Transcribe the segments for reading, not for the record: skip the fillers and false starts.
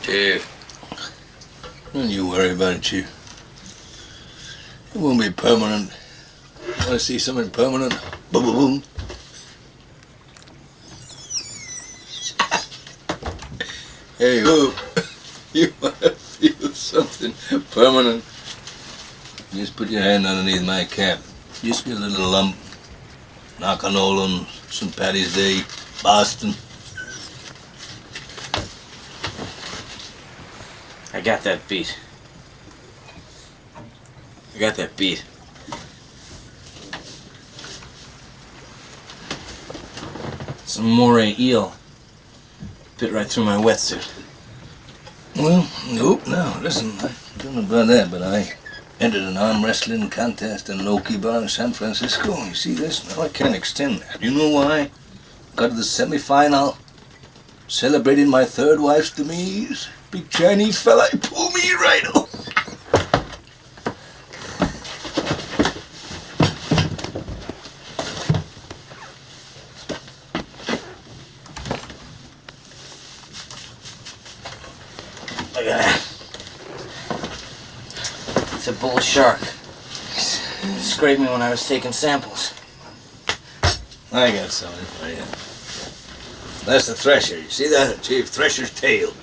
Yeah. Don't you worry about it, Chief. It won't be permanent. You want to see something permanent? Boom, boom, boom. Hey, whoop. You want to feel something permanent? Just put your hand underneath my cap. Just get a little lump. Knock on Nolan, St. Paddy's Day, Boston. I got that beat. I got that beat. Some moray eel bit right through my wetsuit. Well, nope, no, listen, I don't know about that, but I entered an arm wrestling contest in an Okie Bar in San Francisco. You see this? Now I can't extend that. You know why? Got to the semi-final, celebrating my third wife's demise. Big Chinese fella, he pulled me right off. Look at that. It's a bull shark. It scraped me when I was taking samples. I got something for you. That's the thresher. You see that, Chief? Thresher's tail.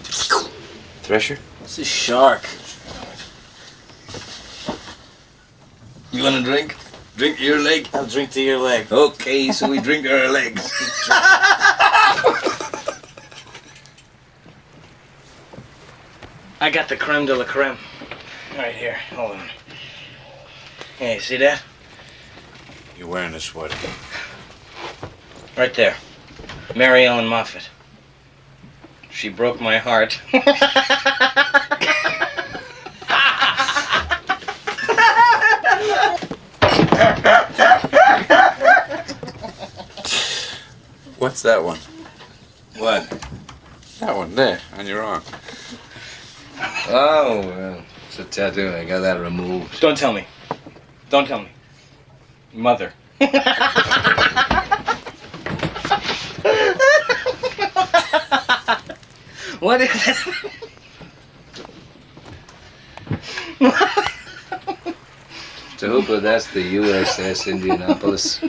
Thresher? It's a shark. You want a drink? Drink to your leg? I'll drink to your leg. Okay, so we drink to our legs. I got the creme de la creme. Right here. Hold on. Hey, see that? You're wearing a sweater. Right there. Mary Ellen Moffat. She broke my heart. What's that one? What? That one there, on your arm. Oh, well, it's a tattoo. I got that removed. Don't tell me. Don't tell me. Mother. What is it? To Hooper, that's the USS Indianapolis.